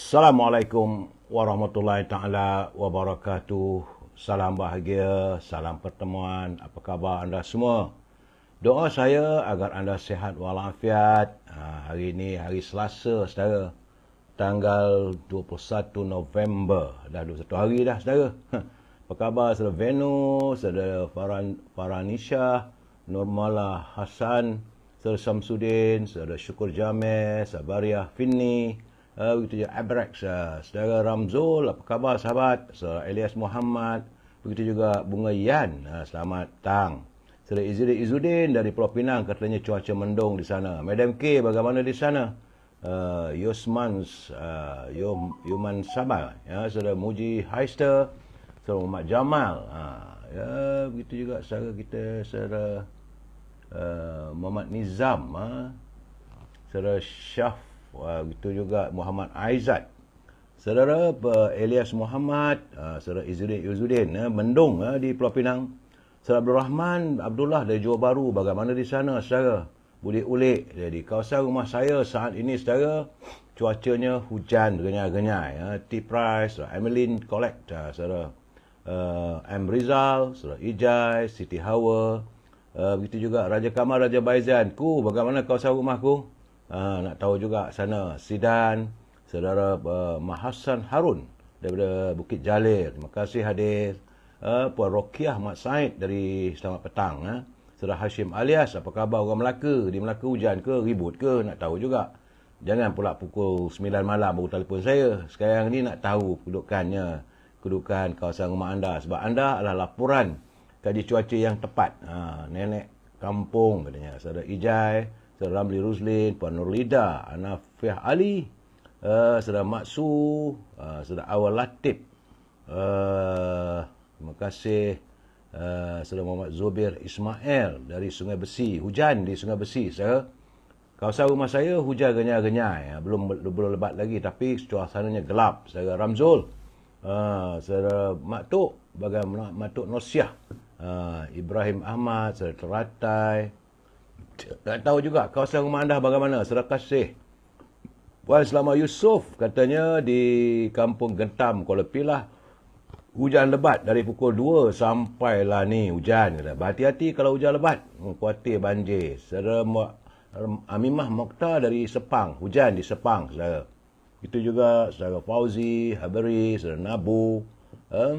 Assalamualaikum warahmatullahi taala wabarakatuh. Salam bahagia, salam pertemuan. Apa khabar anda semua? Doa saya agar anda sihat walafiat. Hari ini hari Selasa, saudara. Tanggal 21 November. Dah 21 hari dah, saudara. Apa khabar saudara Venus, saudara Faranisha, Nurmala Hassan, saudara Samsudin, saudara Syukur Jamil, Sabariah Finni, begitu juga Abrex, saudara Ramzul, apa khabar sahabat, saudara Elias Muhammad, begitu juga Bunga Yan, selamat datang. Saudara Izzuddin dari Pulau Pinang, katanya cuaca mendung di sana. Madam K, bagaimana di sana? Yuman Sabah, saudara Muji Heister, saudara Muhammad Jamal, begitu juga saudara kita, saudara Muhammad Nizam, saudara Syaf, begitu juga Muhammad Aizat, saudara Elias Muhammad, saudara Izzuddin, mendung di Pulau Pinang. Saudara Abdul Rahman Abdullah dari Johor Bahru, bagaimana di sana saudara? Ulik-ulik. Jadi kawasan rumah saya saat ini saudara, cuacanya hujan genyai-genyai. T-Price, Emeline Collect, saudara M. Rizal, saudara Ijai, Siti Hawa, begitu juga Raja Kamal, Raja Baizan. Bagaimana kawasan rumahku? Nak tahu juga sana. Sidan, saudara Mahasan Harun daripada Bukit Jalil, terima kasih hadir. Puan Rokiah Mat Said dari Selamat Petang. Saudara Hashim Alias, apa khabar orang Melaka? Di Melaka hujan ke, ribut ke? Nak tahu juga. Jangan pula pukul 9 malam baru telefon saya. Sekarang ni nak tahu kedudukan kawasan rumah anda. Sebab anda adalah laporan kaji cuaca yang tepat. Nenek kampung katanya. Saudara Ijai, saudara Ramli Ruzlin, Puan Nurlida, Anafiah Ali, saudara Maksu, saudara Awal Latif, terima kasih, saudara Muhammad Zubir Ismail dari Sungai Besi. Hujan di Sungai Besi, saudara. Kawasan rumah saya hujan genyai-genyai. Belum lebat lagi tapi suasananya gelap. Saudara Ramzul, saudara Mak bagaimana Mak Nosiah, Ibrahim Ahmad, saudara Teratai. Nak tahu juga kawasan rumah anda bagaimana? Saudara Kasih, Puan Selama Yusof, katanya di Kampung Gentam, Kuala Pilah, hujan lebat dari pukul 2 sampailah ni hujan. Berhati-hati kalau hujan lebat, khawatir banjir. Saudara Amimah Mokhtar dari Sepang, hujan di Sepang, saudara. Itu juga saudara Fauzi, Habari, saudara Nabu,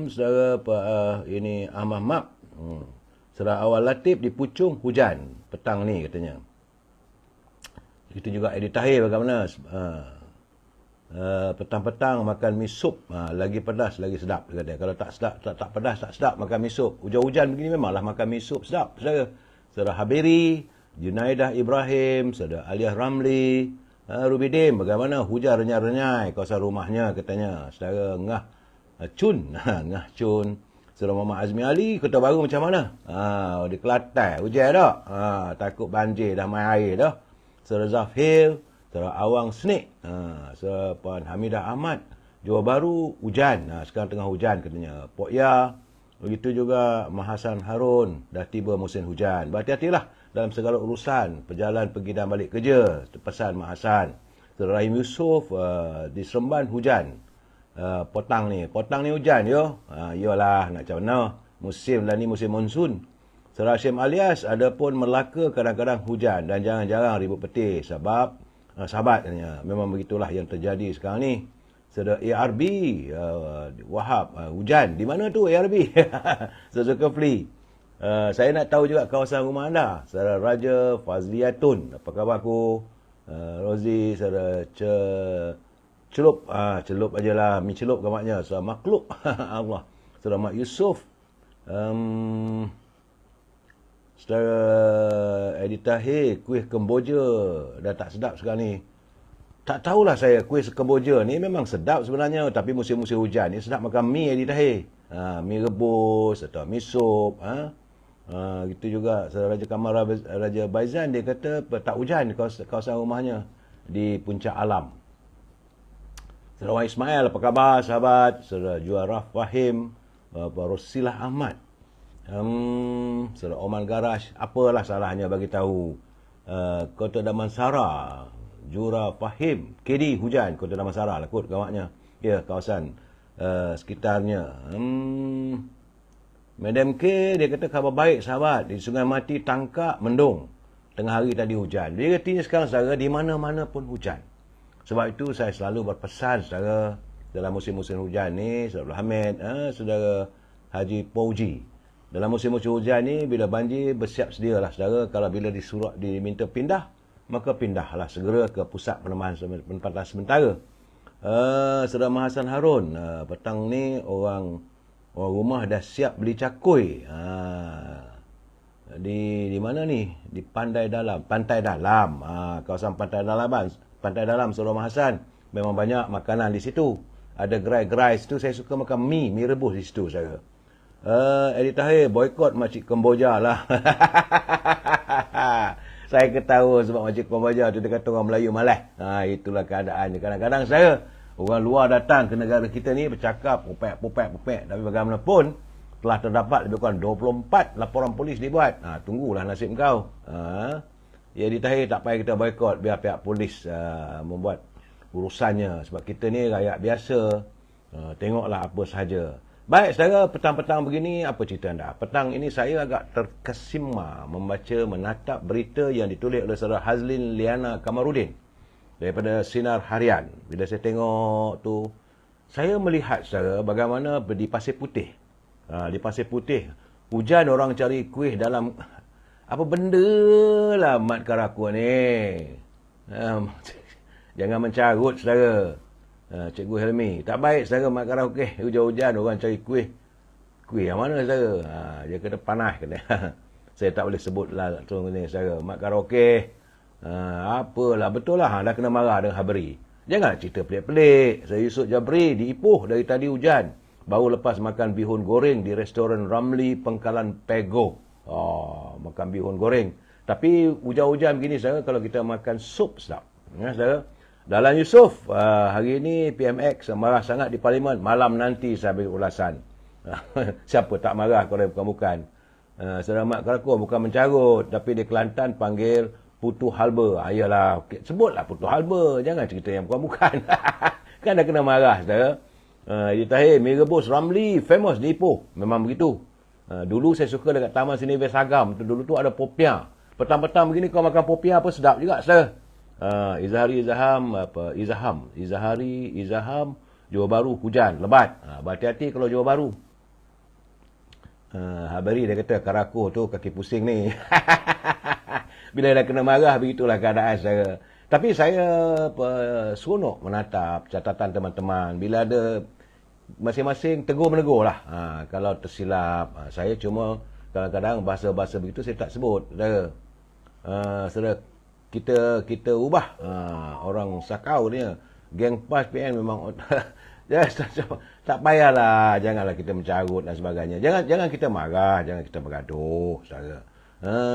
saudara ini Ahmad Mak, saudara Awal Latif di Puchong, hujan petang ni katanya. Itu juga Edi Tahir, bagaimana? Petang-petang makan mi sup, lagi pedas lagi sedap dia kata. Kalau tak pedas tak sedap makan mi sup. Hujan-hujan begini memanglah makan mi sup sedap, saudara. Saudara Habiri, Junaidah Ibrahim, saudara Aliah Ramli, Rubidim, bagaimana? Hujan renyai-renyai kawasan rumahnya katanya. Saudara Ngah Cun, Ngah Cun, saudara Muhammad Azmi Ali, Kota Baru macam mana? Di Kelantan hujan tak? Takut banjir dah, main air dah. Saudara Zafir, saudara Awang Snake, saudara Puan Hamidah Ahmad, Johor Bahru hujan. Sekarang tengah hujan katanya. Pok Ya, begitu juga Mahasan Harun, dah tiba musim hujan. Berhati-hatilah dalam segala urusan, perjalanan pergi dan balik kerja. Pesan Mahasan. Saudara Rahim Yusof, di Seremban hujan. Potang ni hujan yo. Iyalah, nak macam mana? Musim lah ni, musim monsun. Saudara Hashim Alias, ada pun Melaka kadang-kadang hujan dan jarang-jarang ribut peti sebab sahabat katanya. Memang begitulah yang terjadi sekarang ni. Saudara ARB, Wahab, hujan. Di mana tu ARB? Saudara Zulkifli, saya nak tahu juga kawasan rumah anda. Saudara Raja Fazliatun, apa khabar aku? Rozi, saudara Celup, celup ajalah, mi celup gamaknya. Saudara Makhluk, Allah. Saudara Mak Yusof, saudara Edi Tahir, kuih Kemboja dah tak sedap sekarang ni. Tak tahulah saya, kuih Kemboja ni memang sedap sebenarnya, tapi musim-musim hujan ni sedap makan mi Edi Tahir. Mi rebus atau mi sup. Gitu juga saudara Raja Kamal, Raja Baizan, dia kata tak hujan kawasan rumahnya di Puncak Alam. Saudara Wan Ismail, apa khabar sahabat? Saudara Juaraf Fahim, Rosilah Ahmad, saudara Oman Garaj, apalah salahnya bagi tahu. Kota Damansara, Jura Fahim, KD Hujan, Kota Damansara lah kot gamaknya. Ya, kawasan sekitarnya. Madam K, dia kata khabar baik sahabat, di Sungai Mati Tangkak mendung. Tengah hari tadi hujan. Dia katanya sekarang saudara di mana-mana pun hujan. Sebab itu saya selalu berpesan saudara dalam musim-musim hujan ni, Saudara Hamid, Saudara Haji Pauji. Dalam musim-musim hujan ni, bila banjir, bersiap sedialah saudara. Kalau bila diminta pindah, maka pindahlah segera ke pusat penempatan sementara. Saudara Mahasan Harun, petang ni orang rumah dah siap beli cakui. Di mana ni? Di Pantai Dalam. Kawasan Pantai Dalam Saudara Mahasan. Memang banyak makanan di situ. Ada gerai-gerai situ. Saya suka makan mi rebus di situ saya. Eddie Tahir, boykot Makcik Kemboja lah. Saya ketawa sebab Makcik Kemboja tu dia kata orang Melayu malas. Itulah keadaannya. Kadang-kadang orang luar datang ke negara kita ni bercakap popek. Tapi bagaimanapun telah terdapat lebih kurang 24 laporan polis dibuat. Tunggulah nasib kau. Eddie Tahir, tak payah kita boykot, biar pihak polis membuat urusannya. Sebab kita ni rakyat biasa. Tengoklah apa sahaja. Baik, saudara, petang-petang begini, apa cerita anda? Petang ini saya agak terkesima menatap berita yang ditulis oleh saudara Hazlin Liana Kamarudin daripada Sinar Harian. Bila saya tengok tu, saya melihat saudara bagaimana di Pasir Putih. Di Pasir Putih, hujan orang cari kuih dalam apa benda lah Mat Karaku ni. Jangan mencarut saudara. Cikgu Helmi, tak baik saudara Mat Karaoke. Hujan-hujan orang cari kuih. Kuih yang mana saudara? Dia kata panas kata. Saya tak boleh sebut lah ni saudara. Mat Karaoke. Apalah, betul lah dah kena marah dengan Haberi. Jangan cerita pelik-pelik. Saya Yusuf Jabri di Ipoh dari tadi hujan. Baru lepas makan bihun goreng di restoran Ramli Pengkalan Pego. Makan bihun goreng. Tapi hujan-hujan begini saudara, kalau kita makan sup sedap. Saudara. Dalam Yusof, hari ini PMX marah sangat di Parlimen. Malam nanti saya beri ulasan. Siapa tak marah kalau bukan-bukan. Saudara Mat Karaku bukan mencarut, tapi di Kelantan panggil Putu Halber. Ayalah, sebutlah Putu Halber. Jangan cerita yang bukan-bukan. Kan dah kena marah, saudara. Eddie Tahir, mi rebus Ramli, famous di Ipoh. Memang begitu. Dulu saya suka dekat Taman Seni West Agam. Dulu tu ada popiah. Petang-petang begini kau makan popiah apa sedap juga, saudara. Izaham, Johor Bahru hujan lebat. Berhati-hati kalau Johor Bahru. Habari dia kata Karaku tu kaki pusing ni. Bila dah kena marah, begitulah keadaan saya. Tapi saya seronok menatap catatan teman-teman. Bila ada masing-masing tegur-menegur lah. Kalau tersilap, saya cuma kadang-kadang bahasa-bahasa begitu saya tak sebut. Saudara, kita ubah orang sakau ni, geng PAS PN memang tak payahlah, janganlah kita mencarut dan sebagainya. Jangan kita marah, jangan kita bergaduh, saudara.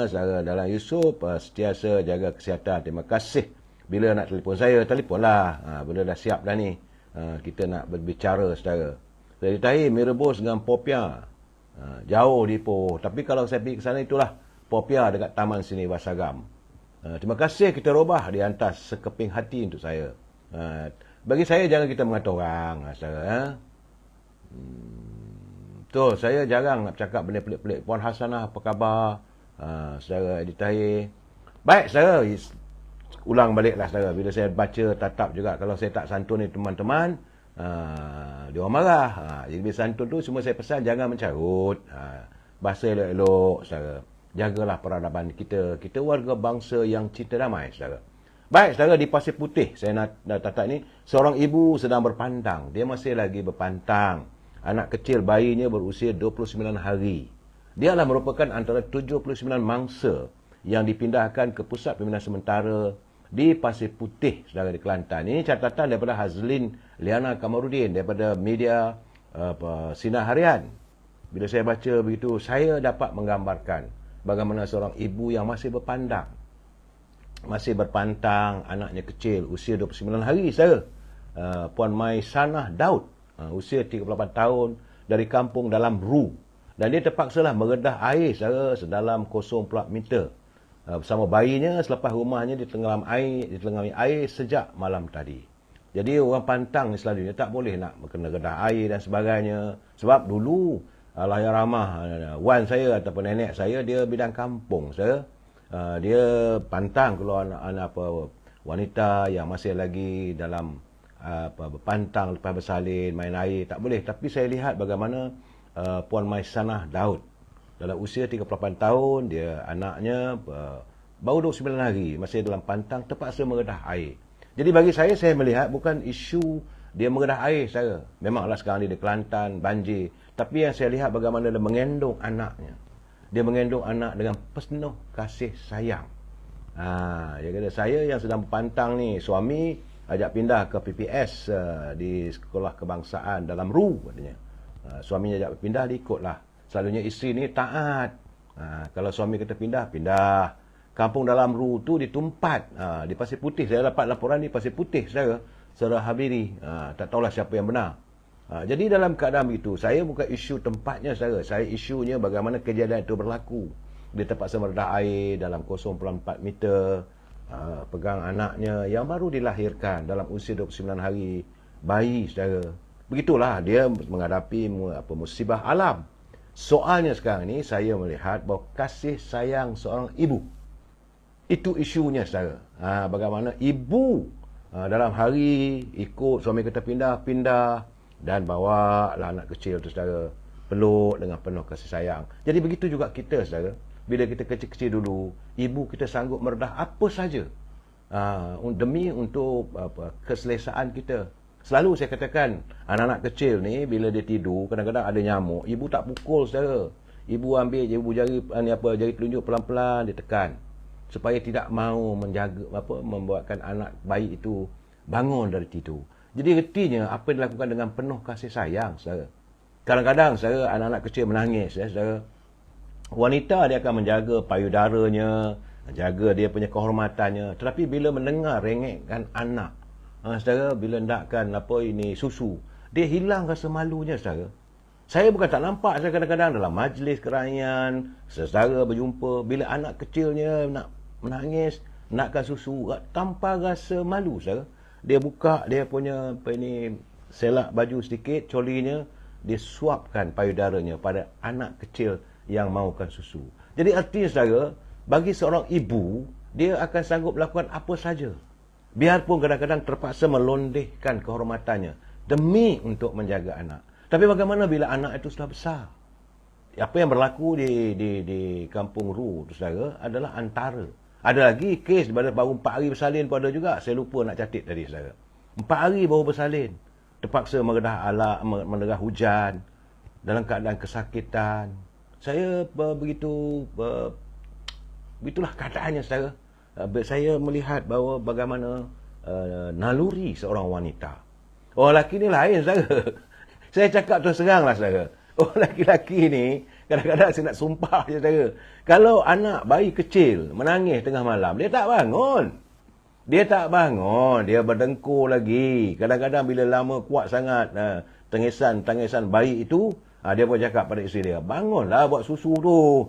Saudara dalam Yusof sentiasa jaga kesihatan. Terima kasih. Bila nak telefon saya, telefonlah. Bila dah siap dah ni, kita nak berbicara, saudara. Saya tahu mi rebus dengan popiah. Jauh di Ipoh. Tapi kalau saya pergi ke sana, itulah popiah dekat Taman Seni Wasagam. Terima kasih kita robah di atas sekeping hati untuk saya. Bagi saya jangan kita mengata orang, saudara. Betul, saya jarang nak cakap benda pelik-pelik. Puan Hasanah, apa khabar? Saudara Eddie Tahir. Baik, saudara. Ulang baliklah, saudara. Bila saya baca, tatap juga. Kalau saya tak santun ni teman-teman, dia orang marah. Jadi bila santun tu, semua saya pesan jangan mencarut. Bahasa elok-elok, saudara. Jagalah peradaban kita. Kita warga bangsa yang cinta damai, saudara. Baik, saudara, di Pasir Putih, saya nak tatap ni, seorang ibu sedang berpantang. Dia masih lagi berpantang. Anak kecil bayinya berusia 29 hari. Dia adalah merupakan antara 79 mangsa yang dipindahkan ke pusat pembinaan sementara di Pasir Putih, saudara, di Kelantan. Ini catatan daripada Hazlin Liana Kamarudin daripada media Sinar Harian. Bila saya baca begitu, saya dapat menggambarkan bagaimana seorang ibu yang masih berpantang, anaknya kecil, usia 29 hari, saudara. Puan Mai Sanah Daud, usia 38 tahun, dari kampung Dalam Ru. Dan dia terpaksalah meredah air, saudara, sedalam 0.4 meter. bersama bayinya selepas rumahnya ditelengami air sejak malam tadi. Jadi orang pantang ni selalunya tak boleh nak kena kedah air dan sebagainya. Sebab dulu Allahyarhamah wan saya ataupun nenek saya, dia bidang kampung saya. Dia pantang kalau anak-anak wanita yang masih lagi dalam pantang lepas bersalin, main air, tak boleh. Tapi saya lihat bagaimana Puan Maisanah Daud dalam usia 38 tahun, dia anaknya baru 29 hari, masih dalam pantang, terpaksa mengedah air. Jadi bagi saya melihat bukan isu dia mengedah air saya. Memanglah sekarang ni di Kelantan, banjir. Tapi yang saya lihat bagaimana dia mengendong anaknya. Dia mengendong anak dengan penuh kasih sayang. Dia kata, saya yang sedang berpantang ni, suami ajak pindah ke PPS di Sekolah Kebangsaan dalam RU katanya. Suaminya ajak pindah, dia ikutlah. Selalunya isteri ni taat. Kalau suami kata pindah, pindah. Kampung dalam RU tu ditumpat di Pasir Putih. Saya dapat laporan di Pasir Putih, saudara Habiri. Tak tahulah siapa yang benar. Jadi dalam keadaan begitu, saya bukan isu tempatnya saya isunya bagaimana kejadian itu berlaku. Dia terpaksa meredah air dalam 0.4 meter, pegang anaknya yang baru dilahirkan dalam usia 29 hari, bayi saudara. Begitulah dia menghadapi musibah alam. Soalnya sekarang ni saya melihat bahawa kasih sayang seorang ibu, itu isunya saudara. Bagaimana ibu dalam hari ikut suami kata pindah dan bawa lah anak kecil tu saudara, peluk dengan penuh kasih sayang. Jadi begitu juga kita saudara. Bila kita kecil-kecil dulu, ibu kita sanggup meredah apa saja demi untuk keselesaan kita. Selalu saya katakan, anak-anak kecil ni bila dia tidur, kadang-kadang ada nyamuk, ibu tak pukul saudara. Ibu ambil jari telunjuk pelan-pelan dia tekan, supaya tidak mahu membuatkan anak bayi itu bangun dari tidur. Jadi ertinya apa yang dilakukan dengan penuh kasih sayang, saudara. Kadang-kadang saudara, anak-anak kecil menangis, saudara. Wanita dia akan menjaga payudaranya, jaga dia punya kehormatannya. Tetapi bila mendengar rengekkan anak, saudara, bila hendakkan susu, dia hilang rasa malunya, saudara. Saya bukan tak nampak, saya kadang-kadang dalam majlis kerajaan, saudara berjumpa, bila anak kecilnya nak menangis, nakkan susu, tanpa rasa malu, saudara. Dia buka dia punya selak baju sedikit, colinya, dia suapkan payudaranya pada anak kecil yang mahukan susu. Jadi artinya saudara, bagi seorang ibu, dia akan sanggup melakukan apa saja. Biarpun kadang-kadang terpaksa melondehkan kehormatannya demi untuk menjaga anak. Tapi bagaimana bila anak itu sudah besar? Apa yang berlaku di Kampung RU tu saudara adalah antara. Ada lagi kes baru 4 hari bersalin pun ada juga. Saya lupa nak catat tadi saudara. 4 hari baru bersalin. Terpaksa menerah hujan dalam keadaan kesakitan. Saya begitulah keadaannya saudara. Saya melihat bahawa bagaimana naluri seorang wanita. Orang lelaki ni lain saudara. Saya cakap terus teranglah saudara. Orang lelaki ni kadang-kadang saya nak sumpah je saudara. Kalau anak bayi kecil menangis tengah malam, dia tak bangun. Dia berdengkur lagi. Kadang-kadang bila lama kuat sangat tangisan bayi itu, dia pun cakap pada isteri dia, bangunlah buat susu tu.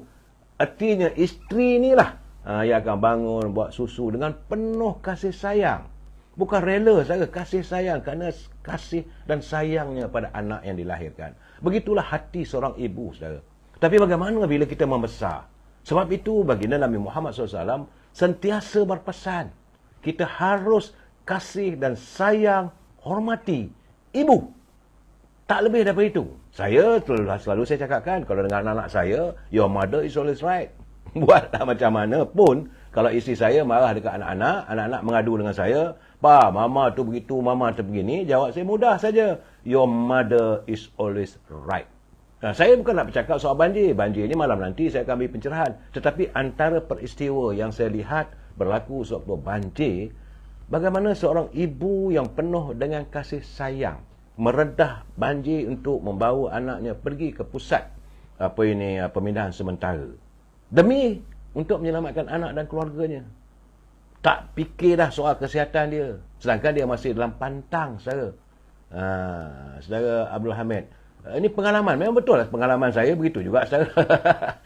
Artinya isteri ni lah yang akan bangun buat susu dengan penuh kasih sayang. Bukan rela saja, kasih sayang, kerana kasih dan sayangnya pada anak yang dilahirkan. Begitulah hati seorang ibu saudara. Tapi bagaimana bila kita membesar? Sebab itu baginda Nabi Muhammad SAW sentiasa berpesan, kita harus kasih dan sayang, hormati ibu. Tak lebih daripada itu. Saya selalu saya cakapkan, kalau dengan anak-anak saya, your mother is always right. Buatlah macam mana pun, kalau isteri saya marah dekat anak-anak, anak-anak mengadu dengan saya, "Pa, mama tu begitu, mama tu begini," jawab saya mudah saja, your mother is always right. Saya bukan nak bercakap soal banjir. Banjir ni malam nanti saya akan beri pencerahan. Tetapi antara peristiwa yang saya lihat berlaku sewaktu banjir, bagaimana seorang ibu yang penuh dengan kasih sayang meredah banjir untuk membawa anaknya pergi ke pusat pemindahan sementara demi untuk menyelamatkan anak dan keluarganya. Tak fikir dah soal kesihatan dia, sedangkan dia masih dalam pantang saudara. Saudara Abdul Hamid, Ini pengalaman, memang betul lah pengalaman saya begitu juga saudara.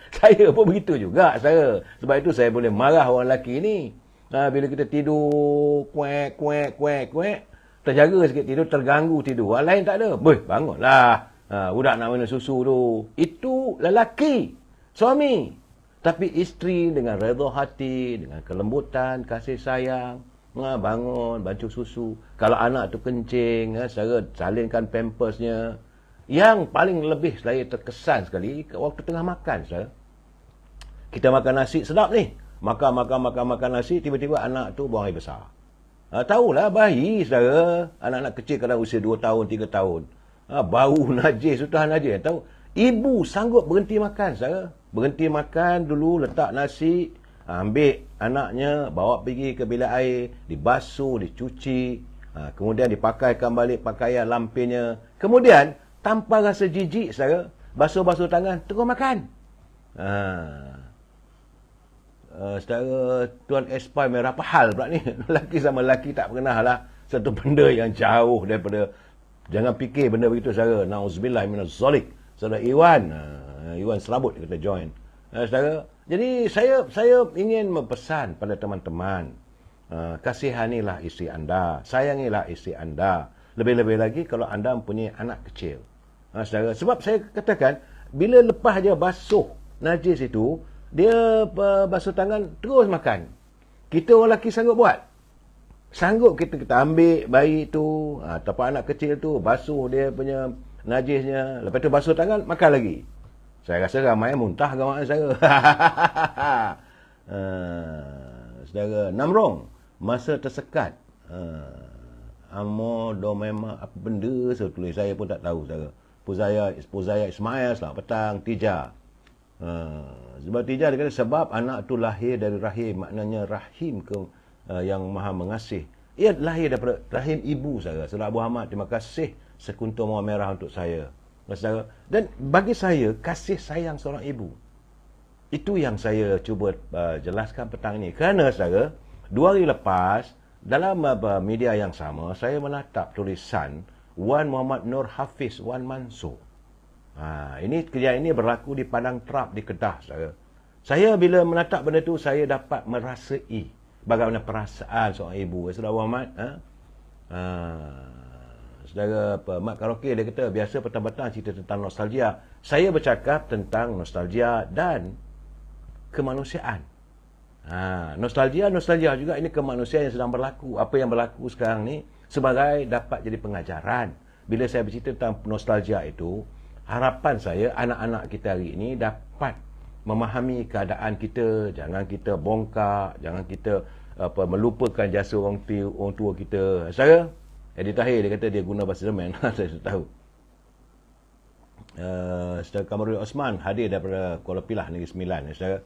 Saya pun begitu juga saudara. Sebab itu saya boleh marah orang lelaki ni. Bila kita tidur kuek, terjaga sikit tidur, terganggu tidur. Orang lain tak ada. Bangunlah. Budak nak minum susu tu. Itu lelaki, suami. Tapi isteri dengan redha hati, dengan kelembutan, kasih sayang, bangun, bancuh susu. Kalau anak tu kencing, saudara salinkan pampersnya. Yang paling lebih saya terkesan sekali waktu tengah makan, saudara. Kita makan nasi sedap ni. Makan nasi, tiba-tiba anak tu buang air besar. Tahulah bayi, saudara. Anak-anak kecil kadang usia 2 tahun, 3 tahun. Bau najis, sudah najis. Tahu? Ibu sanggup berhenti makan, saudara. Berhenti makan dulu, letak nasi, ambil anaknya, bawa pergi ke bilik air, dibasuh, dicuci, kemudian dipakaikan balik pakaian lampinya. Kemudian, tanpa rasa jijik, saudara, basuh-basuh tangan, terus makan. Saudara, Tuan Espai merah pahal pula ni. Lelaki sama lelaki tak pernah lah satu benda yang jauh daripada. Jangan fikir benda begitu, saudara. Na'udzubillah minaz zalik. Saudara Iwan Serabut kita join. Saudara, jadi saya ingin mempesan pada teman-teman, kasihanilah isteri anda, sayangilah isteri anda. Lebih-lebih lagi kalau anda mempunyai anak kecil. Saudara, sebab saya katakan, bila lepas dia basuh najis itu, dia basuh tangan, terus makan. Kita orang lelaki sanggup buat. Sanggup kita ambil bayi tu, ataupun anak kecil tu, basuh dia punya najisnya, lepas tu basuh tangan, makan lagi. Saya rasa ramai muntah kawan saya. Saudara, Namrong, masa tersekat. Amodomema, apa benda saya tulis, saya pun tak tahu, saudara. Puzaya Ismail, selamat petang, Tija. Sebab Tija dia kata, sebab anak tu lahir dari rahim, maknanya rahim yang maha mengasih. Ia lahir daripada rahim ibu, saudara. Saudara Abu Ahmad, terima kasih sekuntum mawar merah untuk saya. Saudara. Dan bagi saya, kasih sayang seorang ibu, itu yang saya cuba jelaskan petang ini. Kerana, saudara, 2 hari lepas, dalam media yang sama, saya menatap tulisan Wan Muhammad Nur Hafiz Wan Mansur. Ini kejadian ini berlaku di Padang Trap di Kedah, saudara. Saya bila menatap benda itu, saya dapat merasai bagaimana perasaan seorang ibu. Saudara Muhammad, saudara Mat Karaoke, dia kata biasa petang-petang cerita tentang nostalgia. Saya bercakap tentang nostalgia dan kemanusiaan. Nostalgia juga ini kemanusiaan yang sedang berlaku. Apa yang berlaku sekarang ni sebagai dapat jadi pengajaran. Bila saya bercerita tentang nostalgia itu, harapan saya anak-anak kita hari ini dapat memahami keadaan kita. Jangan kita bongkak, jangan kita melupakan jasa orang tua kita. Saya Edi Tahir, dia kata dia guna bahasa Jerman. Saya tak tahu. Saudara Kamarul Osman hadir daripada Kuala Pilah, Negeri Sembilan. Saudara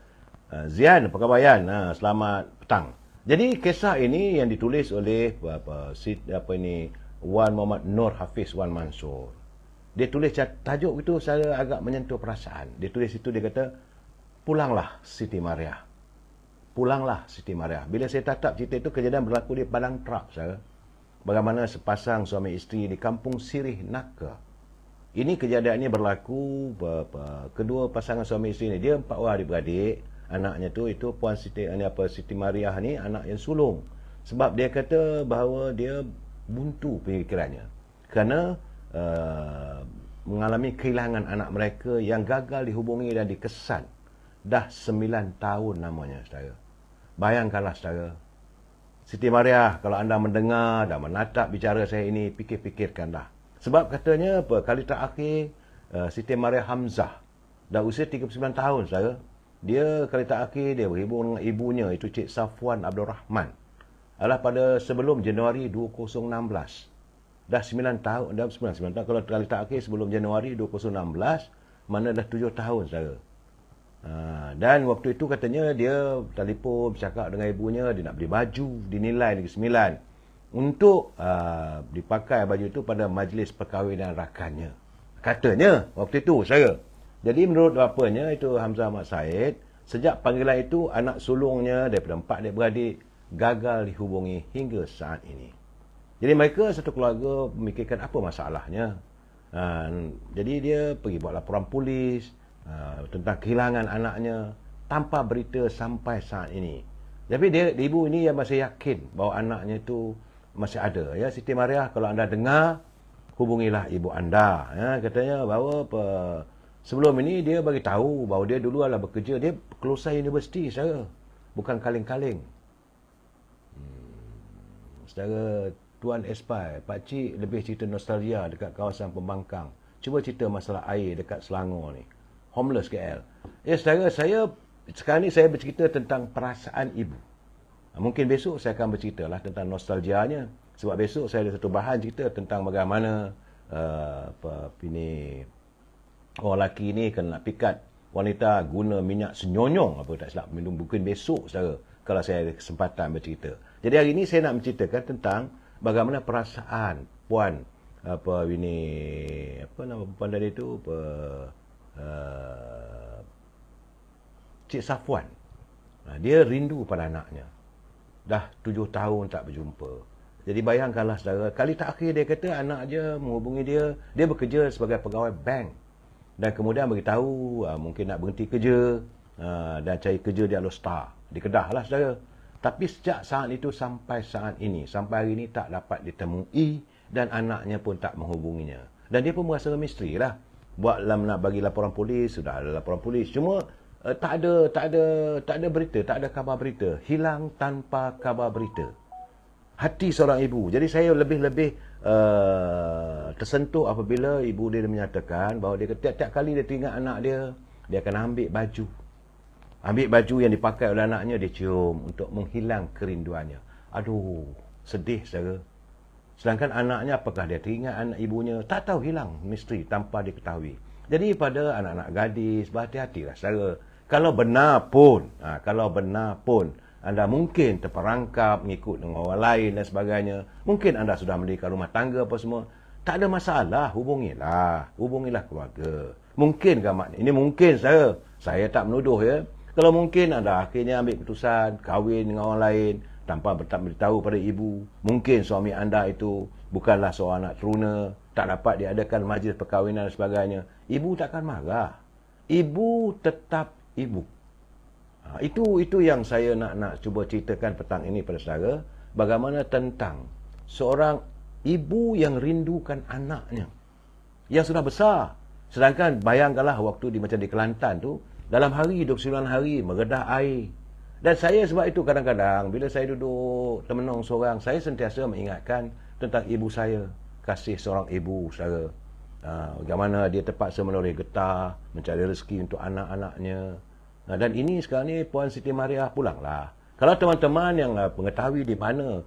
Zian, apa khabar Yan? Selamat petang. Jadi kisah ini yang ditulis oleh Wan Muhammad Nur Hafiz Wan Mansur. Dia tulis tajuk itu saya agak menyentuh perasaan. Dia tulis itu, dia kata, pulanglah Siti Mariah. Pulanglah Siti Mariah. Bila saya tatap cerita itu, kejadian berlaku di Padang Trap, saudara. Bagaimana sepasang suami isteri di Kampung Sirih Naka. Ini kejadian ini berlaku, kedua pasangan suami isteri ini, dia 4 orang adik-beradik. Anaknya tu itu Puan Siti Mariah ni anak yang sulung. Sebab dia kata bahawa dia buntu pemikirannya. Kerana mengalami kehilangan anak mereka yang gagal dihubungi dan dikesan. Dah 9 tahun namanya, saudara. Bayangkanlah, saudara. Siti Mariah, kalau anda mendengar dan menatap bicara saya ini, fikir-fikirkanlah. Sebab katanya kali terakhir Siti Mariah Hamzah dah usia 39 tahun, saudara. Dia kali terakhir dia berhubung dengan ibunya, itu Cik Safwan Abdul Rahman, adalah pada sebelum Januari 2016. Dah 9 tahun, dah 9 tahun. Kalau kali terakhir sebelum Januari 2016, mana dah 7 tahun, saudara. Dan waktu itu katanya dia telefon bercakap dengan ibunya, dia nak beli baju dinilai Negeri Sembilan untuk dipakai baju itu pada majlis perkahwinan rakannya. Katanya waktu itu, saya. Jadi menurut bapanya itu Hamzah Ahmad Said, sejak panggilan itu anak sulungnya daripada 4 adik-beradik gagal dihubungi hingga saat ini. Jadi mereka satu keluarga memikirkan apa masalahnya. Jadi dia pergi buat laporan polis tentang kehilangan anaknya tanpa berita sampai saat ini. Tapi ibu ini yang masih yakin bahawa anaknya itu masih ada. Ya, Siti Mariah, kalau anda dengar, hubungilah ibu anda. Ya, katanya bahawa sebelum ini dia bagi tahu bahawa dia dulu adalah bekerja, dia kelulusan universiti, saudara. Bukan kaleng-kaleng. Saudara Tuan Espai, Pakcik lebih cerita nostalgia dekat kawasan Pembangkang. Cuba cerita masalah air dekat Selangor ni. Homeless KL. Ya, saudara, sekarang ni saya bercerita tentang perasaan ibu. Mungkin besok saya akan bercerita lah tentang nostalgianya. Sebab besok saya ada satu bahan cerita tentang bagaimana orang lelaki ni kena nak pikat wanita guna minyak senyonyong apa tak silap. Mungkin besok, saudara, kalau saya ada kesempatan bercerita. Jadi hari ini saya nak menceritakan tentang bagaimana perasaan puan nama perempuan tadi tu, Cik Safwan. Dia rindu pada anaknya. Dah 7 tahun tak berjumpa. Jadi bayangkanlah, saudara, kali terakhir dia kata anak dia menghubungi dia bekerja sebagai pegawai bank. Dan kemudian beritahu mungkin nak berhenti kerja dan cari kerja di Alostar, di Kedah lah, saudara. Tapi sejak saat itu sampai saat ini, sampai hari ini tak dapat ditemui dan anaknya pun tak menghubunginya. Dan dia pun merasa misteri lah. Nak bagi laporan polis, sudah ada laporan polis. Cuma tak ada berita, tak ada kabar berita. Hilang tanpa kabar berita. Hati seorang ibu. Jadi saya lebih-lebih tersentuh apabila ibu dia menyatakan bahawa dia tiap-tiap kali dia teringat anak dia akan ambil baju. Ambil baju yang dipakai oleh anaknya, dia cium untuk menghilang kerinduannya. Aduh, sedih, saudara. Sedangkan anaknya, apakah dia teringat anak ibunya? Tak tahu, hilang misteri tanpa diketahui. Jadi pada anak-anak gadis, berhati-hatilah, saudara. Kalau benar pun anda mungkin terperangkap mengikut dengan orang lain dan sebagainya, mungkin anda sudah mendirikan rumah tangga apa semua, tak ada masalah, hubungilah keluarga. Mungkin ini mungkin, saya tak menuduh, ya. Kalau mungkin anda akhirnya ambil keputusan kahwin dengan orang lain tanpa beritahu pada ibu, mungkin suami anda itu bukanlah seorang anak teruna, tak dapat diadakan majlis perkahwinan dan sebagainya, ibu takkan marah. Ibu tetap ibu. Itu yang saya nak cuba ceritakan petang ini pada saudara, bagaimana tentang seorang ibu yang rindukan anaknya yang sudah besar. Sedangkan bayangkanlah waktu macam di Kelantan tu, dalam hari 29 hari meredah air. Dan saya sebab itu kadang-kadang bila saya duduk termenung seorang, saya sentiasa mengingatkan tentang ibu saya. Kasih seorang ibu, saudara. Bagaimana dia terpaksa melalui getah mencari rezeki untuk anak-anaknya. Dan ini sekarang ni Puan Siti Mariah pulanglah. Kalau teman-teman yang mengetahui di mana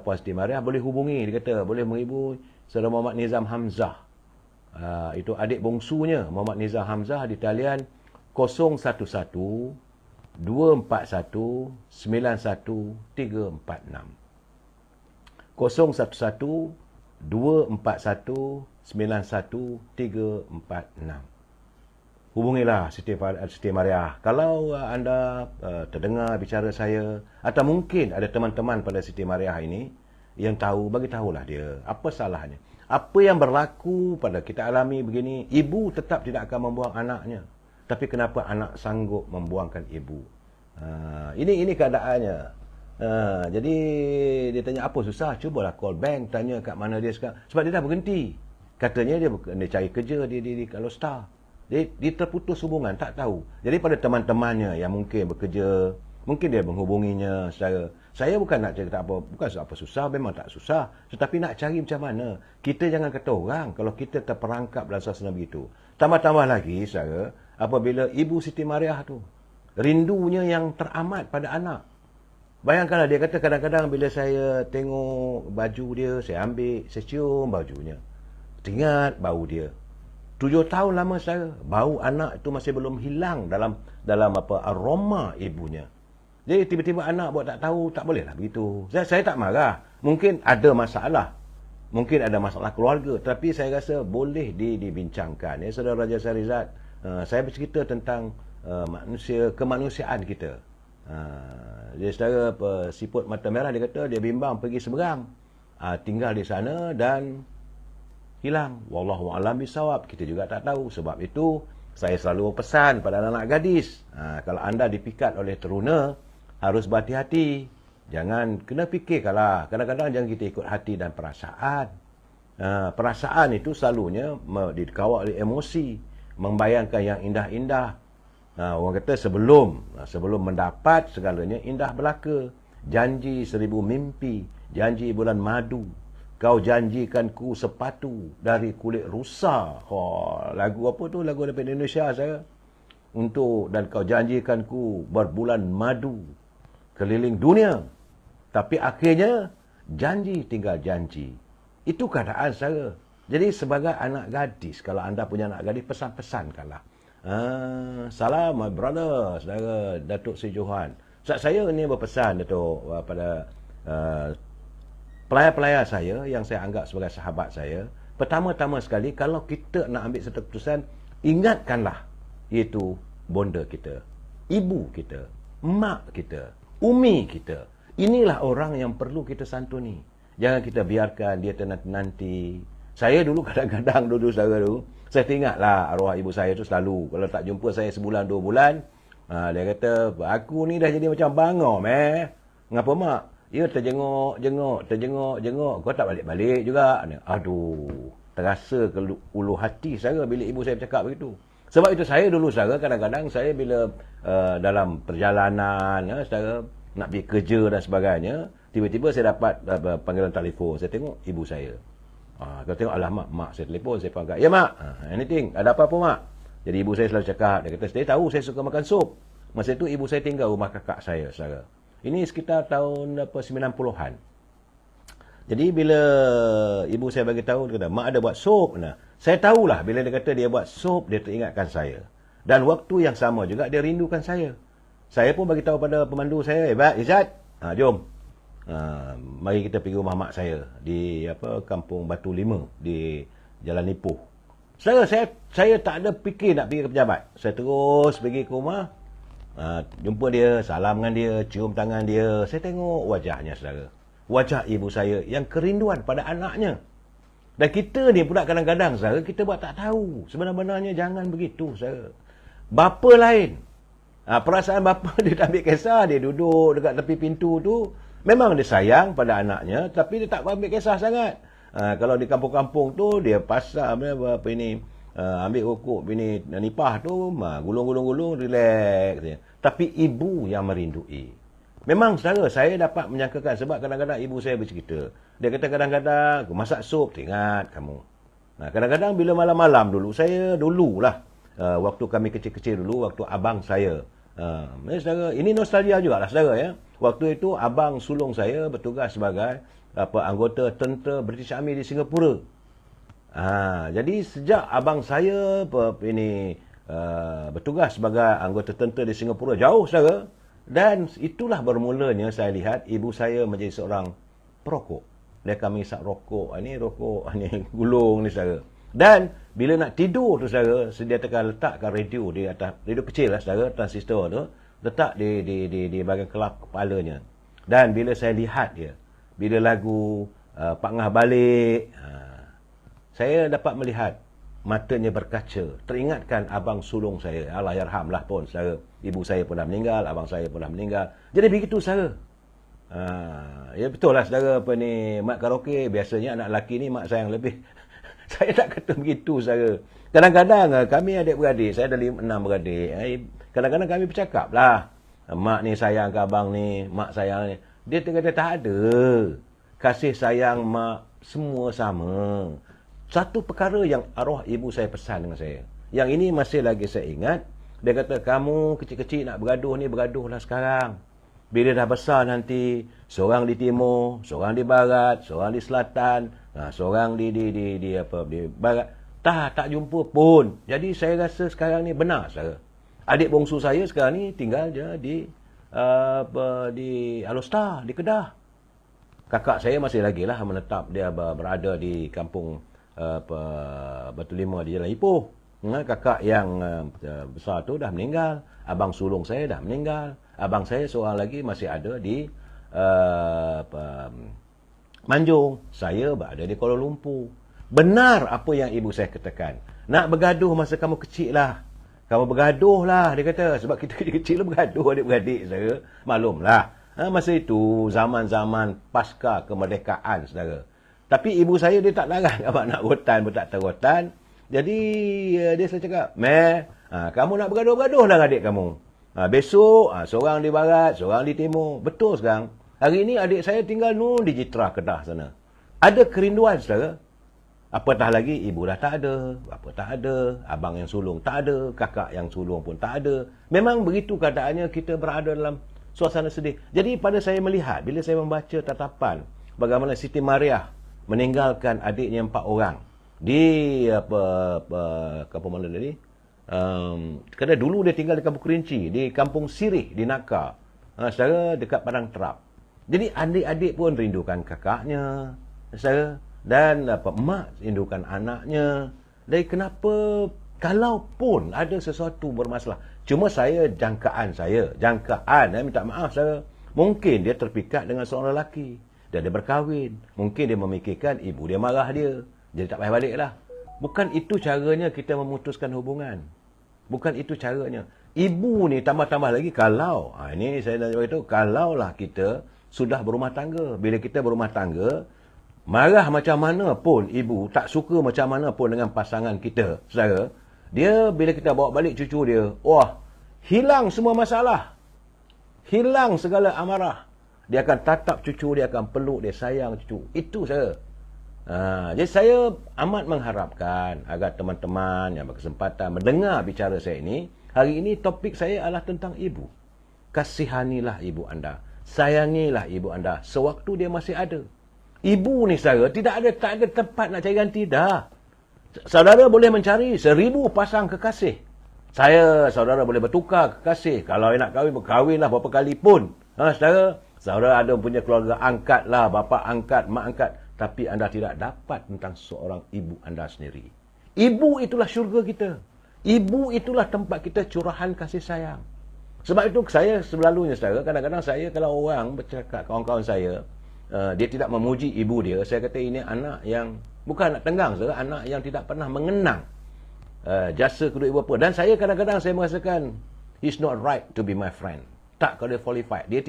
Puan Siti Mariah, boleh hubungi. Dia kata boleh menghubungi Saudara Muhammad Nizam Hamzah. Itu adik bongsunya Muhammad Nizam Hamzah di talian 011 241 91346. 011 241 91346. Hubungilah Siti Mariah. Kalau anda terdengar bicara saya, atau mungkin ada teman-teman pada Siti Mariah ini yang tahu, bagi tahulah dia apa salahnya. Apa yang berlaku pada kita alami begini, ibu tetap tidak akan membuang anaknya. Tapi kenapa anak sanggup membuangkan ibu? Ini keadaannya. Jadi dia tanya apa susah, cubalah call bank, tanya kat mana dia sekarang. Sebab dia dah berhenti. Katanya dia cari kerja di Alostar. Dia terputus hubungan, tak tahu. Jadi pada teman-temannya yang mungkin bekerja, mungkin dia menghubunginya saya bukan nak cerita bukan apa susah, memang tak susah. Tetapi nak cari macam mana. Kita jangan kata orang kalau kita terperangkap dalam suasana begitu. Tambah-tambah lagi, saudara, apabila Ibu Siti Mariah tu, rindunya yang teramat pada anak. Bayangkanlah, dia kata kadang-kadang bila saya tengok baju dia, saya ambil, saya cium bajunya. Teringat bau dia. 7 tahun lama saya, bau anak itu masih belum hilang dalam aroma ibunya. Jadi tiba-tiba anak buat tak tahu, tak bolehlah begitu. Saya tak marah. Mungkin ada masalah. Mungkin ada masalah keluarga. Tapi saya rasa boleh dibincangkan. Ya, Saudara Raja Sarizat, saya bercerita tentang kemanusiaan kita. Dia saudara siput mata merah, dia kata dia bimbang pergi seberang. Tinggal di sana dan hilang. Wallahu a'lam bisawab. Kita juga tak tahu. Sebab itu saya selalu pesan pada anak-anak gadis, kalau anda dipikat oleh teruna, harus berhati-hati. Jangan kena fikir kalah. Kadang-kadang jangan kita ikut hati dan perasaan. Perasaan itu selalunya dikawal oleh emosi, membayangkan yang indah-indah. Orang kata sebelum mendapat segalanya indah belaka. Janji 1000 mimpi, janji bulan madu. Kau janjikanku sepatu dari kulit rusa. Lagu apa tu? Lagu daripada Indonesia saya. Dan kau janjikanku berbulan madu keliling dunia. Tapi akhirnya janji tinggal janji. Itu keadaan saya. Jadi sebagai anak gadis, kalau anda punya anak gadis, pesan-pesankanlah. Salam my brother, saudara Datuk Sri Johan. Saya ini berpesan Datuk pada pelayar-pelayar saya yang saya anggap sebagai sahabat saya. Pertama-tama sekali, kalau kita nak ambil satu keputusan, ingatkanlah iaitu bonda kita, ibu kita, mak kita, umi kita. Inilah orang yang perlu kita santuni. Jangan kita biarkan dia nanti. Saya dulu kadang-kadang saya teringatlah arwah ibu saya tu selalu, kalau tak jumpa saya sebulan 2 bulan, dia kata, aku ni dah jadi macam bangor, ngapa mak? Ya, terjenguk. Kau tak balik-balik juga. Aduh, terasa ke ulu hati saya bila ibu saya bercakap begitu. Sebab itu saya dulu, kadang-kadang saya bila dalam perjalanan, saya nak pergi kerja dan sebagainya, tiba-tiba saya dapat panggilan telefon. Saya tengok ibu saya. Kalau tengok, alah mak saya telefon, saya panggil. Ya mak, anything, ada apa-apa mak? Jadi ibu saya selalu cakap, dia kata, saya tahu saya suka makan sup. Masa itu ibu saya tinggal rumah kakak saya, saudara. Ini sekitar tahun 90-an. Jadi bila ibu saya bagi tahu, dia kata, mak ada buat sup. Saya tahulah bila dia kata dia buat sup, dia teringatkan saya. Dan waktu yang sama juga dia rindukan saya. Saya pun bagi tahu pada pemandu saya, Izzat, jom. Mari kita pergi rumah mak saya di Kampung Batu 5 di Jalan Ipoh. Saya tak ada fikir nak pergi ke pejabat. Saya terus pergi ke rumah, jumpa dia, salam dengan dia, cium tangan dia. Saya tengok wajahnya, saudara. Wajah ibu saya yang kerinduan pada anaknya. Dan kita ni pula kadang-kadang, saudara, kita buat tak tahu. Sebenarnya jangan begitu, saudara. Bapa lain. Perasaan bapa dia tak ambil kisah, dia duduk dekat tepi pintu tu. Memang dia sayang pada anaknya, tapi dia tak ambil kisah sangat. Kalau di kampung-kampung tu, dia pasang ambil rokok bini nipah tu, gulung-gulung, relax. Tapi ibu yang merindui. Memang saudara, saya dapat menyangkakan sebab kadang-kadang ibu saya bercerita. Dia kata kadang-kadang, aku masak sup, teringat kamu. Kadang-kadang bila malam-malam dulu, waktu kami kecil-kecil dulu, waktu abang saya. Saudara, ini nostalgia jugalah saudara ya. Waktu itu abang sulung saya bertugas sebagai anggota tentera British Army di Singapura. Jadi sejak abang saya bertugas sebagai anggota tentera di Singapura, jauh saudara. Dan itulah bermulanya saya lihat ibu saya menjadi seorang perokok. Dia kami isap rokok ni gulung ni saudara. Dan bila nak tidur tu saudara, dia letakkan radio di atas, radio kecil lah saudara, transistor tu, letak di bahagian kelap kepalanya. Dan bila saya lihat dia, bila lagu Pak Ngah balik, saya dapat melihat matanya berkaca, teringatkan abang sulung saya, Allahyarhamlah pun saudara. Ibu saya pun dah meninggal, abang saya pun dah meninggal. Jadi begitu saudara. Ya betul lah saudara, mak karaoke, biasanya anak lelaki ni mak sayang lebih. Saya tak kata begitu saudara. Kadang-kadang kami adik-beradik, saya ada 6 beradik. Kadang-kadang kami bercakap lah, mak ni sayang ke abang ni, mak sayang ni. Dia kata tak ada. Kasih sayang mak semua sama. Satu perkara yang arwah ibu saya pesan dengan saya, yang ini masih lagi saya ingat. Dia kata, kamu kecil-kecil nak bergaduh ni, bergaduhlah sekarang. Bila dah besar nanti, seorang di timur, seorang di barat, seorang di selatan, seorang di barat. Tak jumpa pun. Jadi saya rasa sekarang ni benar saudara. Adik bongsu saya sekarang ni tinggal je di Alostar, di Kedah. Kakak saya masih lagi lah menetap, dia berada di kampung Batu 5 di Jalan Ipoh. Kakak yang besar tu dah meninggal. Abang sulung saya dah meninggal. Abang saya seorang lagi masih ada di Manjung. Saya berada di Kuala Lumpur. Benar apa yang ibu saya katakan. Nak bergaduh masa kamu kecil lah. Kamu bergaduh lah, dia kata. Sebab kita kecil-kecil bergaduh, adik-beradik, saudara. Maklumlah. Masa itu, zaman-zaman pasca kemerdekaan, saudara. Tapi ibu saya, dia tak larang abang nak rotan, bertak rotan. Jadi, dia selalu cakap, Meh, kamu nak bergaduh-bergaduh lah adik kamu. Besok, seorang di barat, seorang di timur. Betul sekarang. Hari ini adik saya tinggal di Jitra, Kedah sana. Ada kerinduan, saudara. Apatah lagi, ibu dah tak ada, bapa tak ada, abang yang sulung tak ada, kakak yang sulung pun tak ada. Memang begitu keadaannya, kita berada dalam suasana sedih. Jadi pada saya melihat, bila saya membaca tatapan bagaimana Siti Mariah meninggalkan adiknya 4 orang di kampung mana tadi? Kerana dulu dia tinggal di Kampung Kerinci, di Kampung Sirih, di Naka, secara dekat Padang Terap. Jadi adik-adik pun rindukan kakaknya, saudara. Dan mak rindukan anaknya. Jadi kenapa kalau pun ada sesuatu bermasalah, cuma jangkaan, minta maaf saya, mungkin dia terpikat dengan seorang lelaki dan dia berkahwin, mungkin dia memikirkan ibu dia marah dia, jadi tak payah balik lah. Bukan itu caranya kita memutuskan hubungan. Bukan itu caranya. Ibu ni tambah-tambah lagi kalau, ini saya nak beritahu, kalaulah kita sudah berumah tangga. Bila kita berumah tangga, marah macam mana pun ibu, tak suka macam mana pun dengan pasangan kita, saudara, dia bila kita bawa balik cucu dia, wah, hilang semua masalah. Hilang segala amarah. Dia akan tatap cucu, dia akan peluk, dia sayang cucu. Itu saya. Jadi saya amat mengharapkan agar teman-teman yang berkesempatan mendengar bicara saya ini, hari ini topik saya adalah tentang ibu. Kasihanilah ibu anda. Sayangilah ibu anda sewaktu dia masih ada. Ibu ni saudara, tak ada tempat nak cari ganti dah. Saudara boleh mencari 1000 pasang kekasih. Saudara boleh bertukar kekasih. Kalau nak kahwin, berkahwinlah berapa kali pun. Saudara ada punya keluarga angkat lah, bapa angkat, mak angkat. Tapi anda tidak dapat tentang seorang ibu anda sendiri. Ibu itulah syurga kita. Ibu itulah tempat kita curahan kasih sayang. Sebab itu saya selalunya saudara, kadang-kadang saya kalau orang bercakap, kawan-kawan saya, dia tidak memuji ibu dia, saya kata ini anak yang bukan anak tenggang, saudara, anak yang tidak pernah mengenang jasa kedua ibu bapa. Dan saya kadang-kadang saya merasakan he's not right to be my friend. Tak qualified. Dia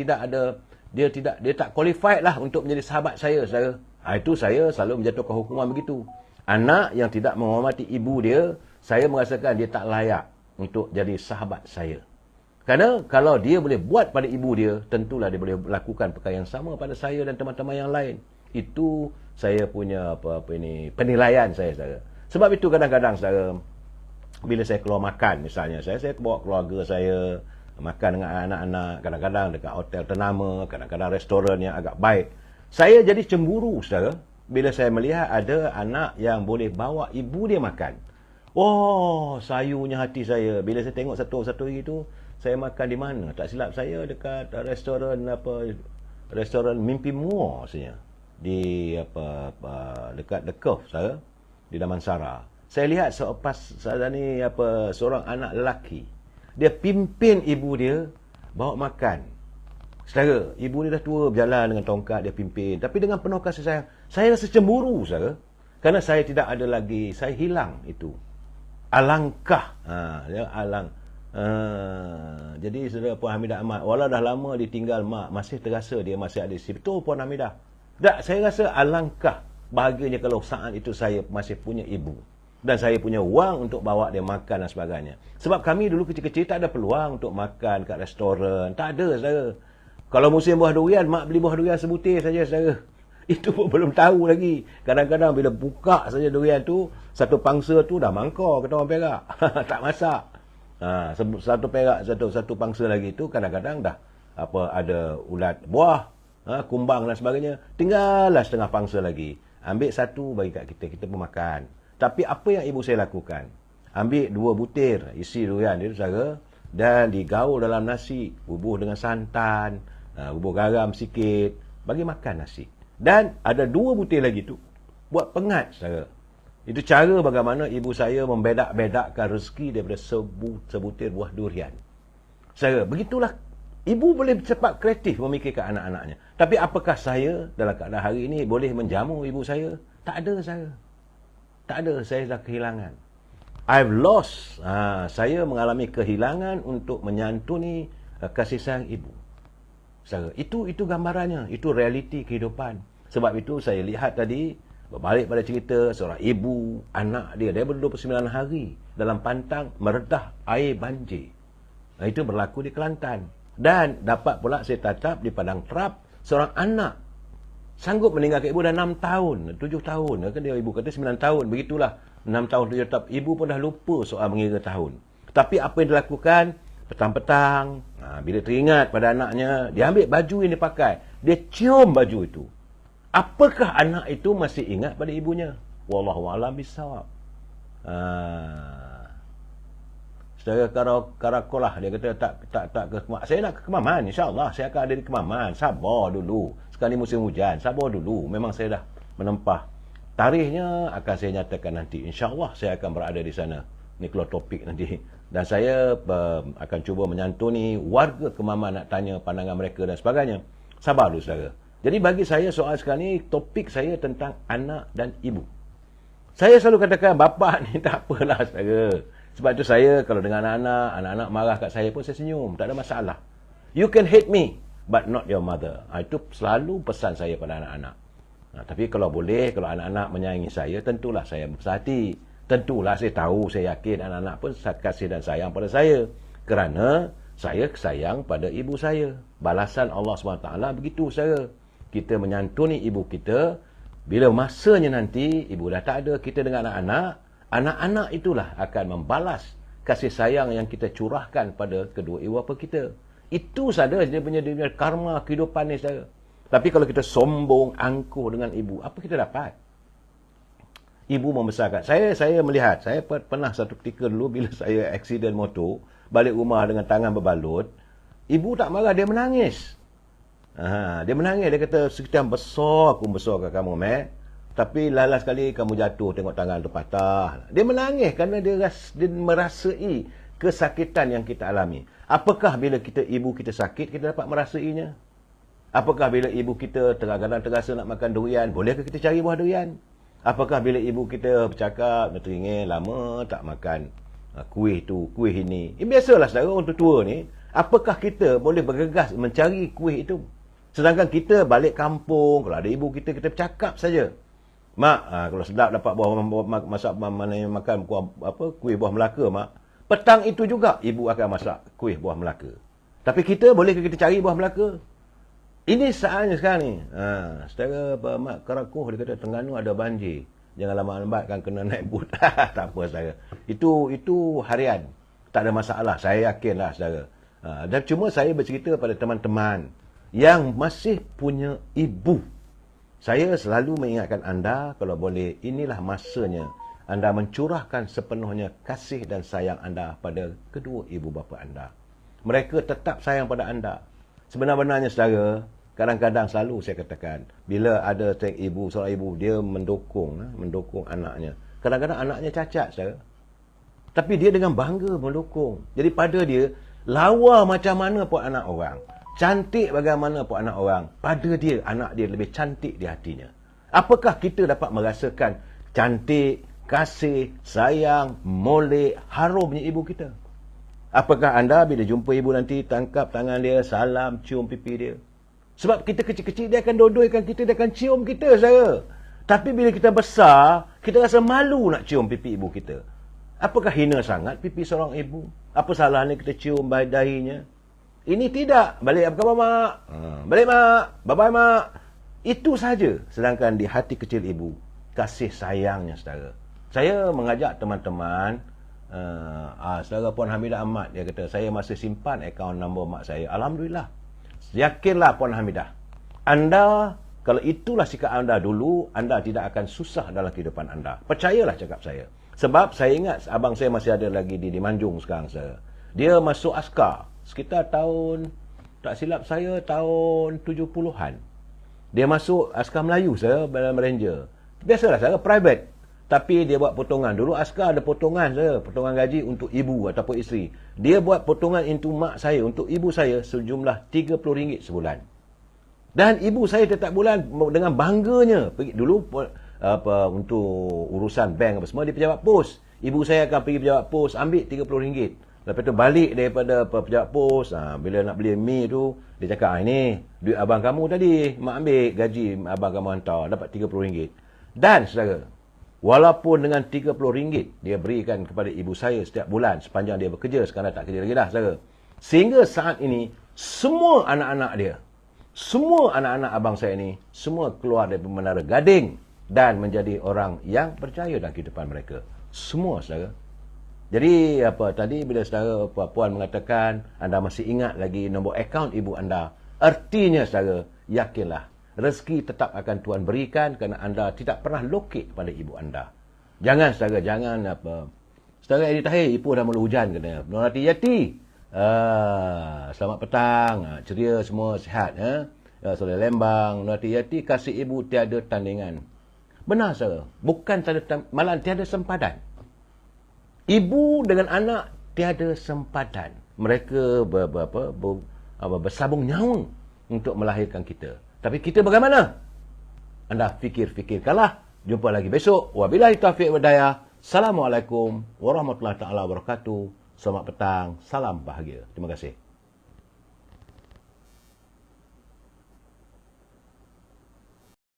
tak qualified lah untuk menjadi sahabat saya, saudara. Itu saya selalu menjatuhkan hukuman begitu. Anak yang tidak menghormati ibu dia, saya merasakan dia tak layak untuk jadi sahabat saya. Kerana kalau dia boleh buat pada ibu dia, tentulah dia boleh lakukan perkara yang sama pada saya dan teman-teman yang lain. Itu saya punya penilaian saya, saudara. Sebab itu kadang-kadang, saudara, bila saya keluar makan misalnya, saya bawa keluarga saya makan dengan anak-anak, kadang-kadang dekat hotel ternama, kadang-kadang restoran yang agak baik. Saya jadi cemburu, saudara, bila saya melihat ada anak yang boleh bawa ibu dia makan. Oh, sayunya hati saya bila saya tengok satu hari itu. Saya makan di mana? Tak silap saya dekat restoran restoran Mimpi Mua sebenarnya. Di dekat The Cove, saya di Damansara. Saya lihat seorang anak lelaki. Dia pimpin ibu dia bawa makan. Saudara, ibu dia dah tua, berjalan dengan tongkat, dia pimpin. Tapi dengan penuh kasih sayang. Saya rasa cemburu, saudara. Kerana saya tidak ada lagi, saya hilang itu. Alangkah, jadi saudara Puan Hamidah Ahmad, walau dah lama ditinggal mak, masih terasa dia masih ada di sini. Betul Puan Hamidah. Tak, saya rasa alangkah bahagianya kalau saat itu saya masih punya ibu. Dan saya punya wang untuk bawa dia makan dan sebagainya. Sebab kami dulu kecil-kecil tak ada peluang untuk makan kat restoran. Tak ada, saudara. Kalau musim buah durian, mak beli buah durian sebutir saja, saudara. Itu pun belum tahu lagi. Kadang-kadang bila buka saja durian tu, satu pangsa tu dah mangkor, kata orang Perak. Tak masak. Satu perak, satu pangsa lagi tu kadang-kadang dah ada ulat buah, kumbang dan sebagainya. Tinggallah setengah pangsa lagi. Ambil satu bagi kat kita, kita pun makan. Tapi apa yang ibu saya lakukan? Ambil 2 butir isi durian dia, saudara, dan digaul dalam nasi, bubuh dengan santan, bubuh garam sikit, bagi makan nasi. Dan ada 2 butir lagi tu buat pengat, saudara. Itu cara bagaimana ibu saya membedak-bedakkan rezeki daripada sebutir buah durian. Saya, begitulah. Ibu boleh cepat kreatif memikirkan anak-anaknya. Tapi apakah saya dalam keadaan hari ini boleh menjamu ibu saya? Tak ada, saya. Tak ada, saya dah kehilangan. I've lost. Saya mengalami kehilangan untuk menyantuni kasih sayang ibu. Itu gambarannya, itu realiti kehidupan. Sebab itu saya lihat tadi, berbalik pada cerita seorang ibu, anak dia ber-29 hari dalam pantang meredah air banjir. Itu berlaku di Kelantan. Dan dapat pula saya tatap di Padang Terap, seorang anak sanggup meninggalkan ibu dah 6 tahun, 7 tahun. Kan dia ibu kata 9 tahun, begitulah. 6 tahun, 7 tahun. Ibu pun dah lupa soal mengira tahun. Tapi apa yang dilakukan, petang-petang, bila teringat pada anaknya, dia ambil baju yang dia pakai. Dia cium baju itu. Apakah anak itu masih ingat pada ibunya? Wallahualam bisawab. Saudara Karakolah, dia kata tak ke Kemaman. Saya nak ke Kemaman, insyaAllah. Saya akan ada di Kemaman. Sabar dulu. Sekarang ni musim hujan. Sabar dulu. Memang saya dah menempah. Tarikhnya akan saya nyatakan nanti. InsyaAllah saya akan berada di sana. Ni keluar topik nanti. Dan saya akan cuba menyantuni warga Kemaman, nak tanya pandangan mereka dan sebagainya. Sabar dulu, saudara. Jadi bagi saya soal sekarang ni, topik saya tentang anak dan ibu. Saya selalu katakan, bapa ni tak apalah, saudara. Sebab itu saya kalau dengan anak-anak marah kat saya pun saya senyum. Tak ada masalah. You can hate me, but not your mother. Itu selalu pesan saya pada anak-anak. Tapi kalau boleh, kalau anak-anak menyayangi saya, tentulah saya berbesar hati. Tentulah saya tahu, saya yakin anak-anak pun kasih dan sayang pada saya. Kerana saya sayang pada ibu saya. Balasan Allah SWT begitu, saudara. Kita menyantuni ibu kita. Bila masanya nanti, ibu dah tak ada, kita dengan anak-anak, anak-anak itulah akan membalas kasih sayang yang kita curahkan pada kedua ibu bapa kita. Itu saja dia punya karma kehidupan ni, saudara. Tapi kalau kita sombong, angkuh dengan ibu, apa kita dapat? Ibu membesarkan. Saya melihat, saya pernah satu ketika dulu bila saya aksiden motor, balik rumah dengan tangan berbalut, ibu tak marah, dia menangis. Dia menangis, dia kata, sekian besar aku membesarkan kamu, Mek. Tapi lalas sekali kamu jatuh, tengok tangan tu patah. Dia menangis kerana dia merasai kesakitan yang kita alami. Apakah bila ibu kita sakit, kita dapat merasainya? Apakah bila ibu kita kadang-kadang terasa nak makan durian, bolehkah kita cari buah durian? Apakah bila ibu kita bercakap, nak teringin lama tak makan kuih tu, kuih ini. Biasalah, saudara, orang tua ni. Apakah kita boleh bergegas mencari kuih itu? Sedangkan kita balik kampung, kalau ada ibu kita bercakap saja. Mak, kalau sedap dapat makan kuih buah Melaka, Mak. Petang itu juga ibu akan masak kuih buah Melaka. Tapi kita, bolehkah kita cari buah Melaka? Ini saatnya sekarang ni. Saudara Mak Karakuh, dia kata Terengganu ada banjir. Jangan lambat-lambat kan kena naik bot. Tak apa, saudara. Itu harian. Tak ada masalah. Saya yakinlah, saudara. Dan cuma saya bercerita pada teman-teman yang masih punya ibu. Saya selalu mengingatkan anda, kalau boleh, inilah masanya anda mencurahkan sepenuhnya kasih dan sayang anda pada kedua ibu bapa anda. Mereka tetap sayang pada anda. Sebenar-benarnya, saudara, kadang-kadang selalu saya katakan, bila ada seorang ibu, dia mendukung anaknya. Kadang-kadang anaknya cacat, saudara. Tapi dia dengan bangga mendukung. Jadi pada dia, lawa macam mana pun anak orang, cantik bagaimana pun anak orang, pada dia, anak dia lebih cantik di hatinya. Apakah kita dapat merasakan cantik, kasih, sayang, molek, harumnya ibu kita? Apakah anda bila jumpa ibu nanti, tangkap tangan dia, salam, cium pipi dia? Sebab kita kecil-kecil, dia akan dodoikan kita, dia akan cium kita, saudara. Tapi bila kita besar, kita rasa malu nak cium pipi ibu kita. Apakah hina sangat pipi seorang ibu? Apa salahnya kita cium dahinya? Ini tidak. Balik apa khabar, Mak? Balik, Mak. Bye-bye, Mak. Itu saja. Sedangkan di hati kecil ibu, kasih sayangnya, saudara. Saya mengajak teman-teman, saudara Puan Hamidah Ahmad, dia kata, saya masih simpan akaun nombor mak saya. Alhamdulillah. Yakinlah, Puan Hamidah. Anda, kalau itulah sikap anda dulu, anda tidak akan susah dalam kehidupan anda. Percayalah cakap saya. Sebab saya ingat, abang saya masih ada lagi di Manjung sekarang, saya. Dia masuk askar. Sekitar tahun, tak silap saya, tahun 70-an. Dia masuk askar Melayu, saya, dalam Ranger. Biasalah, saya, private. Tapi dia buat potongan. Dulu askar ada potongan, saya, potongan gaji untuk ibu ataupun isteri. Dia buat potongan untuk mak saya, untuk ibu saya, sejumlah RM30 sebulan. Dan ibu saya setiap bulan dengan bangganya, dulu untuk urusan bank apa semua, dia pejabat pos. Ibu saya akan pergi pejabat pos, ambil RM30. Lepas tu balik daripada pejabat pos, bila nak beli mi tu, dia cakap, ini duit abang kamu tadi, mak ambil gaji abang kamu hantar, dapat RM30. Dan saudara, walaupun dengan RM30 dia berikan kepada ibu saya setiap bulan sepanjang dia bekerja, sekarang tak kerja lagi dah saudara. Sehingga saat ini, semua anak-anak dia, semua anak-anak abang saya ni, semua keluar dari Menara Gading dan menjadi orang yang berjaya dalam kehidupan mereka. Semua saudara. Jadi tadi bila saudara puan mengatakan anda masih ingat lagi nombor akaun ibu anda, artinya saudara, yakinlah rezeki tetap akan Tuhan berikan kerana anda tidak pernah lokek pada ibu anda. Jangan saudara, jangan saudara Edi Tahir, ibu dah mula hujan kena. Nur Yati. Selamat petang, ceria semua, sihat Saudara Lembang, Nur Yati, kasih ibu tiada tandingan. Benar saudara, bukan malah tiada sempadan. Ibu dengan anak tiada sempadan. Mereka bersabung nyawa untuk melahirkan kita. Tapi kita bagaimana? Anda fikir-fikirkanlah. Jumpa lagi besok. Wabillahi taufiq wal hidayah. Assalamualaikum warahmatullahi taala wabarakatuh. Selamat petang. Salam bahagia. Terima kasih.